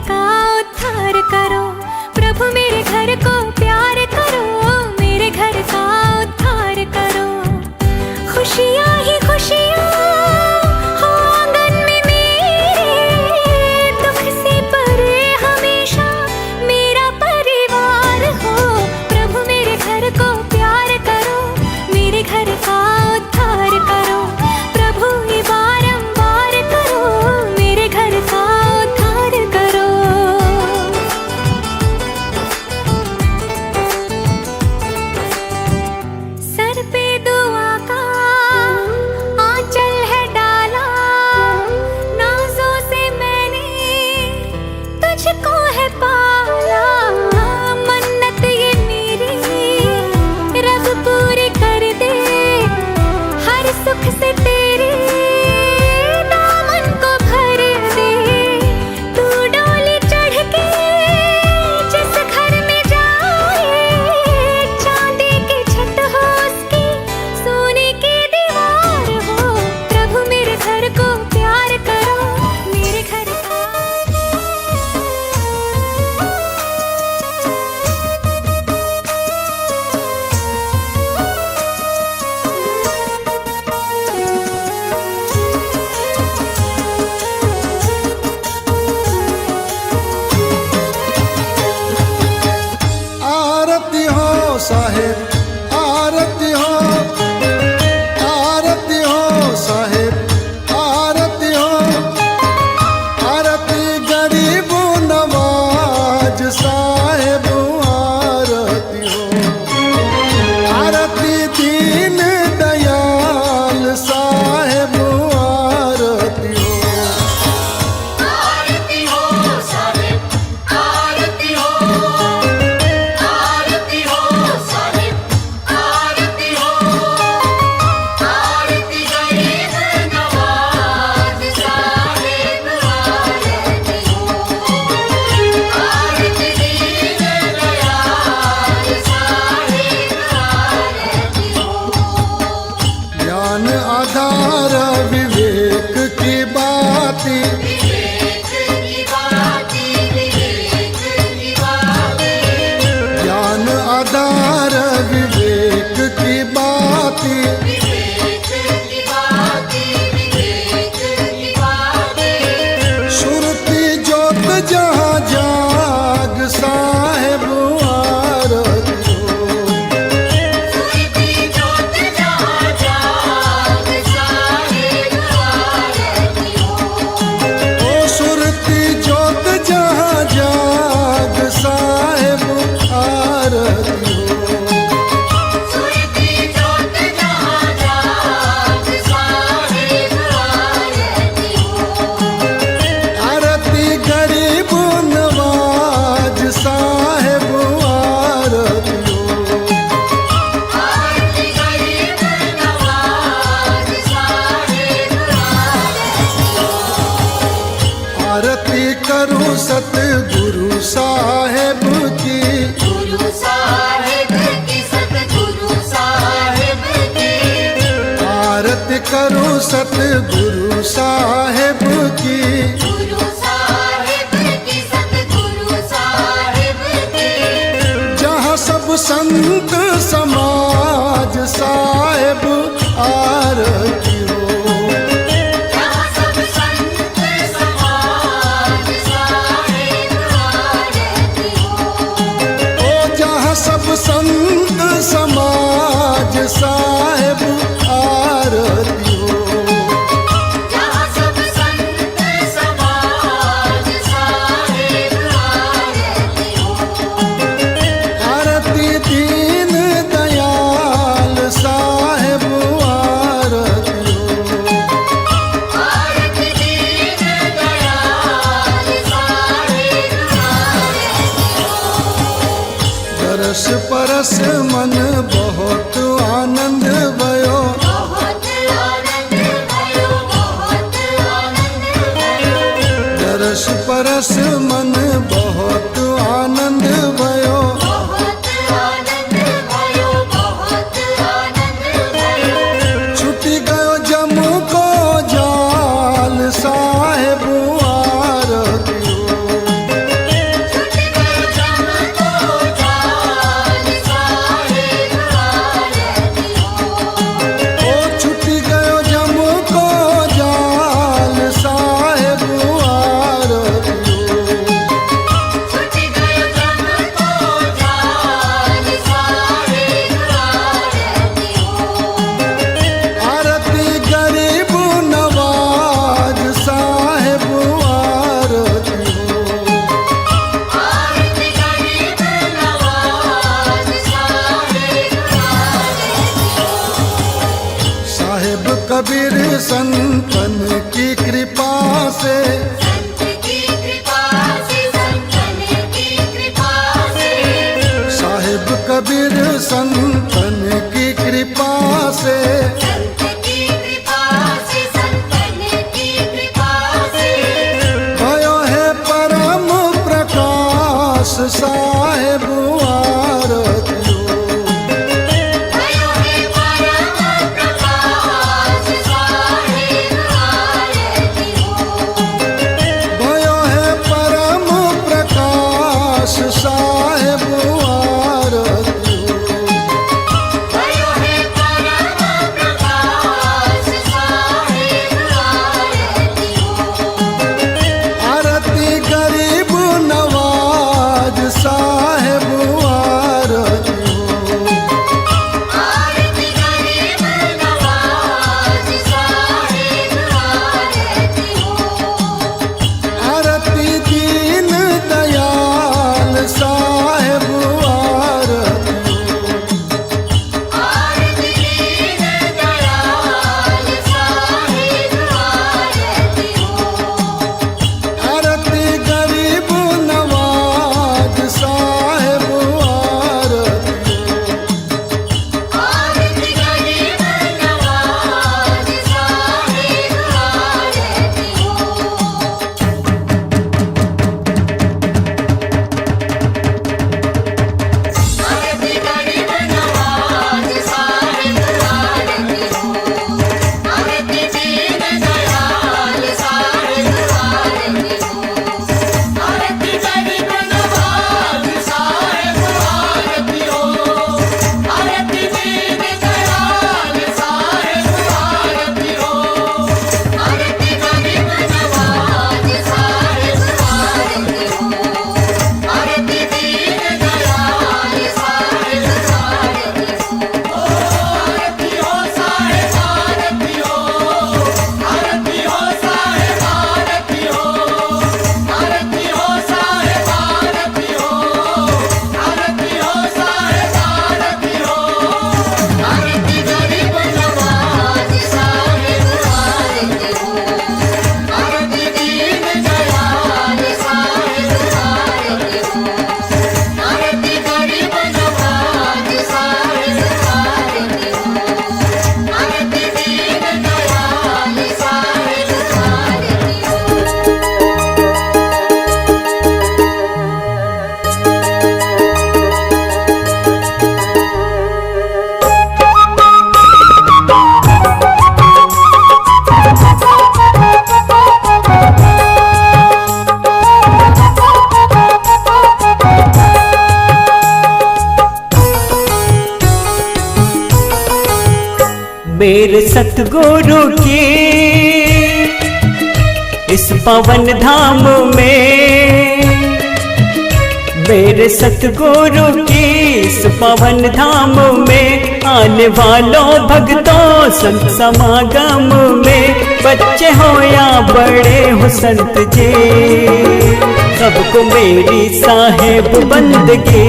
का उद्धार करो। प्रभु मेरे घर को प्यार करो, मेरे घर का उद्धार करो। खुशियाँ ही खुशियाँ हो आंगन में मेरे, दुख से परे हमेशा मेरा परिवार हो। प्रभु मेरे घर को प्यार करो, मेरे घर का उद्धार करो। प्रभु ये बारंबार करो, मेरे घर का उद्धार करो। सर पे दुआ का आंचल है डाला, नाज़ों से मैंने तुझको है पाला। मन्नत ये मेरी रब पूरी कर दे, हर सुख से तेरे दामन को भर दे। तू डोली चढ़ के जिस घर में जाए, चांदी की छत हो उसकी, सोने की दीवार हो। प्रभु मेरे घर को प्यार करो, मेरे घर का आरती हो साहेब, आरती हो, आरती हो साहेब, आरती हो। आरती गरीब नवाज साहेब, आरती हो। आरती दीन दयाल साहेब, आरती हो। आरती हो साहिब, आरती हो, आरती हो साहिब, आरती हो। आरती गरीब नवाज साहिब, आरती हो। आरती दीन दयाल साहिब, आरती हो। ज्ञान आधार विवेक की बाती, विवेक की बाती, विवेक की बाती। ज्ञान आधार विवेक की बाती। विवेक की बाती, विवेक की बाती। सुरती जोत जहाँ जाग साहेब, आरती हो। सुरती जोत जहाँ जाग साहिब, आरती हो। ओ सुरती जोत जहाँ जाग साहेब, आरती हो। सुरती जोत जहाँ जाग साहिब, आरती हो। आरती गरीब नवाज साहेब, आरती हो। आरती गरीब नवाज साहिब, आरती हो। आरती करूं सतगुरु साहेब की, गुरु साहिब की, सतगुरु साहिब की। आरती करूं सतगुरु साहेब की। गुरु साहिब की, सतगुरु साहिब की। जहाँ सब संत समाज साहेब, आरती हो। जहाँ सब संत समाज साहिब, आरती हो। ओ जहाँ सब संत समाज साहेब, आरती हो। जहाँ सब संत समाज साहिब, आरती हो। आरती दीन दयाल साहेब, आरती हो। आरती दीन दयाल साहिब, आरती हो। दरस परस मन बहुत आनंद भयो। बहुत आनंद भयो, बहुत आनंद भयो। दरस परस मन बहुत आनंद भयो। बहुत आनंद भयो, बहुत आनंद भयो। छुटी गयो जमू को जाल साहेब, आरती हो। से, संत की कृपा से, संतन की कृपा से, साहिब कबीर संतन की कृपा से, संत की कृपा से, संतन की कृपा से, भयो है परम प्रकाश साहेब आरतियो। भयो है परम प्रकाश साहिब आरती हो। भयो है परम प्रकाश साहेब आरतियो। भयो है परम प्रकाश साहिब आरती हो। आरती गरीब नवाज साहेब आरतियो। आरती गरीब नवाज साहिब आरती हो। आरती दीन दयाल साहेब आरतियो। आरती दीन दयाल साहिब आरती हो। आरती गरीब नवाज साहेब आरतियो। आरती गरीब नवाज साहिब आरती हो। आरती गरीब नवाज साहिब आरती हो। आरती दीन दयाल साहिब आरती हो। आरती गरीब नवाज साहिब आरती हो। आरती दीन दयाल साहिब आरती हो। आरती गरीब नवाज साहिब आरती हो। आरती दीन दयाल साहिब आरती हो। आरती हो साहिब आरती हो। आरती हो साहिब आरती हो। आरती हो साहिब आरती हो। आरती हो साहिब आरती हो। आरती गरीब नवाज साहिब आरती हो। आरती दीन दयाल साहिब आरती हो। आरती गरीब नवाज साहिब आरती हो। आरती दीन दयाल साहिब आरती हो। मेरे सतगुरु की इस पवन धाम में, मेरे सतगुरु की इस पवन धाम में आने वालों भक्तों संत समागम में, बच्चे हो या बड़े हो संत जी, सबको मेरी साहेब बंदगी।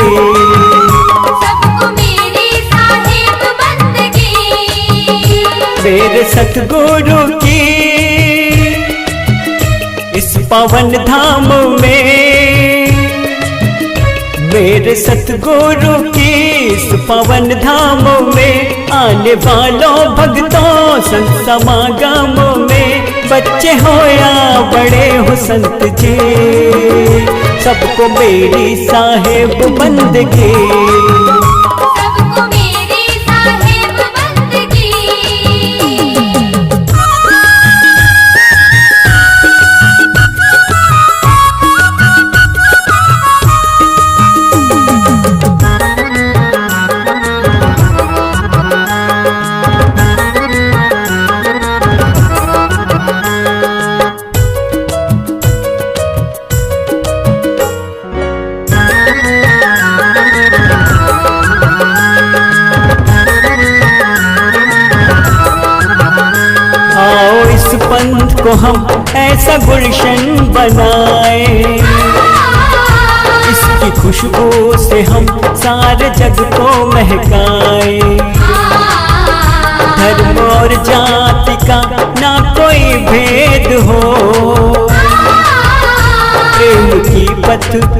सबको मेरी साहिब बंदगी। मेरे सतगुरु की इस पवन धाम में, मेरे सतगुरु की इस पवन धाम में आने वालों भक्तों संत समागम में, बच्चे हो या बड़े हो संत जी, सबको मेरी साहेब बंदगी। सबको मेरी साहिब बंदगी। पंथ को हम ऐसा गुलशन बनाए, इसकी खुशबू से हम सारे जग को महकाए। धर्म और जाति का ना कोई भेद हो,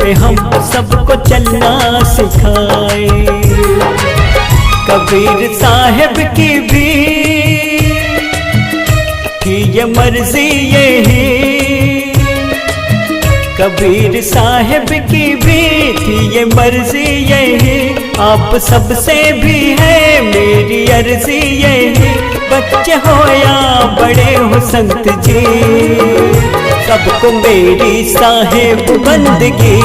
पे हम सबको चलना सिखाए। कबीर साहब की भी थी ये मर्जी यही, कबीर साहब की भी थी ये मर्जी यही, आप सबसे भी है मेरी अर्जी यही। बच्चे हो या बड़े हो संत जी, सबको मेरी साहेब बंदगी।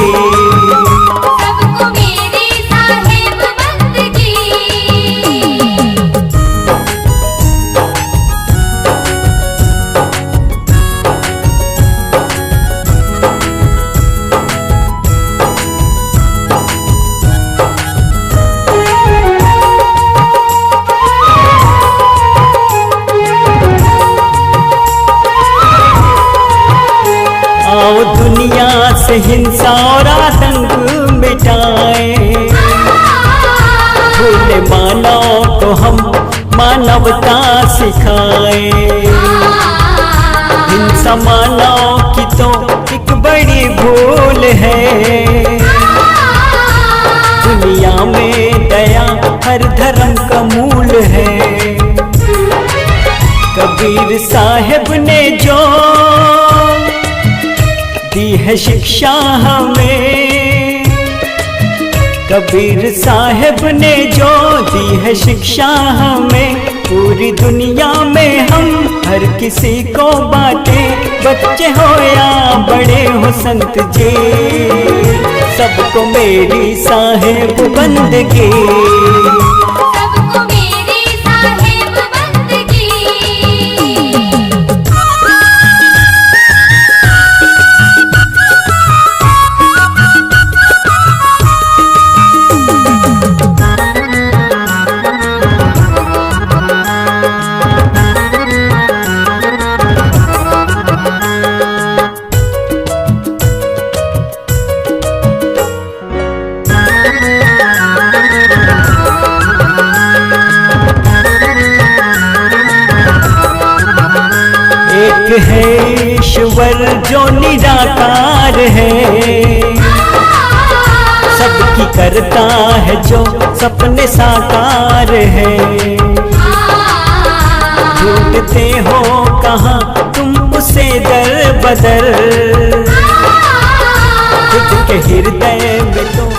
सबको मेरी साहेब बंदगी। आओ दुनिया से हिंसा और आतंक मिटाए, भोले मानव को हम मानवता सिखाए। हिंसा मानव की तो एक बड़ी भूल है, दुनिया में दया हर धर्म का मूल है। कबीर साहब ने जो दी है शिक्षा हमें, कबीर साहब ने जो दी है शिक्षा हमें, पूरी दुनिया में हम हर किसी को बांटे। बच्चे हो या बड़े हो संत जी, सबको मेरी साहेब बंदगी। सबको मेरी साहेब बंदगी। एक है ईश्वर जो निराकार है, सबकी करता है जो सपने साकार है। ढूंढते हो कहाँ तुम उसे दर बदर, खुद के हृदय में तो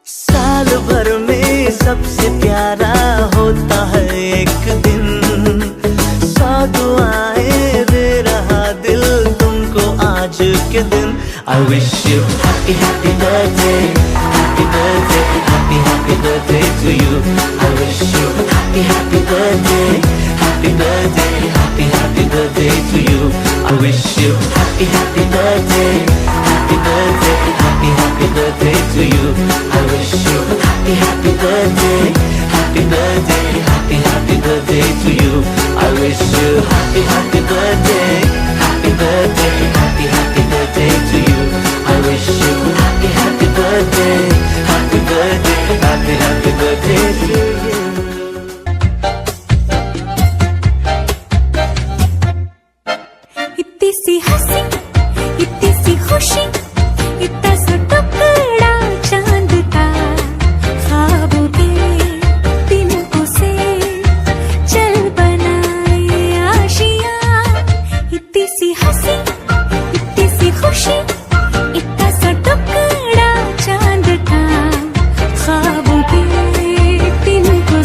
साल भर में सबसे प्यारा होता है एक दिन, सौ दुआएं दे रहा दिल तुमको आज के दिन। I wish you happy happy birthday, happy birthday, happy happy birthday to you. I wish you happy happy birthday, happy birthday, happy happy birthday to you. I wish you happy happy birthday, happy birthday, happy happy birthday to you. I wish you happy happy birthday, happy birthday, happy happy birthday to you. I wish you happy happy birthday, happy birthday, happy happy birthday to you. I wish you happy happy birthday, happy birthday, happy happy birthday to you. इतनी सी हंसी, इतनी सी खुशी, इतना सा टुकड़ा चांद का, ख्वाबों के तिनकों से चल बनाए आशियाँ। इतनी सी हंसी, इतनी सी खुशी, इतना सा टुकड़ा चांद का, ख्वाबों के तिनकों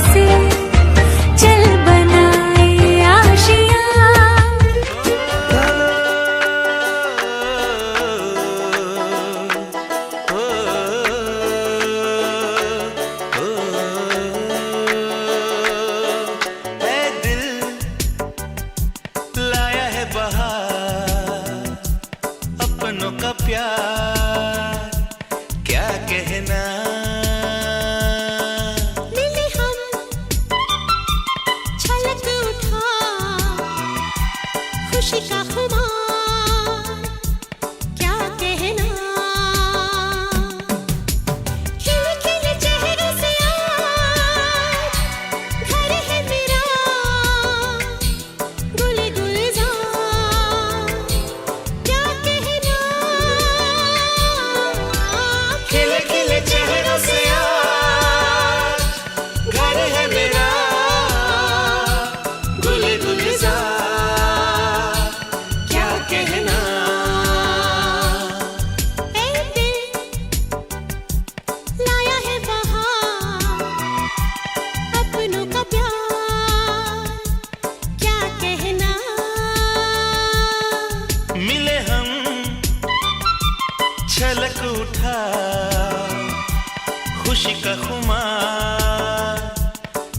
खुमार,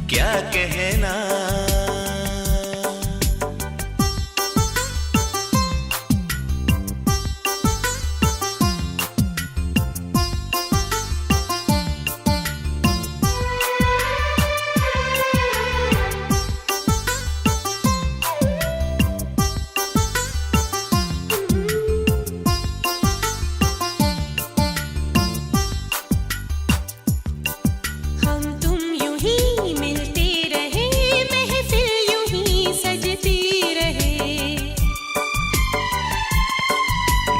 क्या कहना। हम तुम यूं ही मिलते रहे, महफिल यूं ही सजती रहे।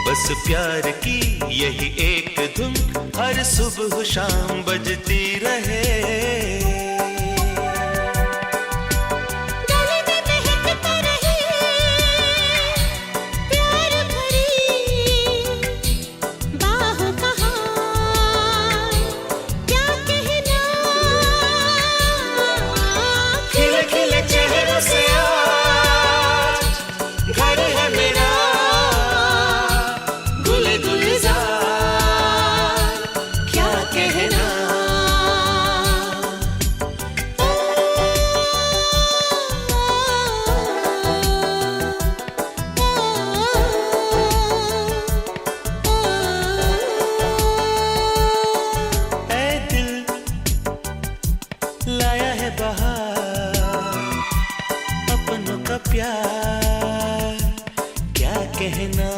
बस प्यार की यही एक धुन हर सुबह शाम बजती रहे। गले में महकता रहे प्यार भरी बाहों का हाल, क्या कहना। खिले खिले चेहरों से आज घर है मेरा, गुले गुलजार, क्या कहना। ऐ दिल लाया है बहार, अपनों का प्यार, क्या कहना।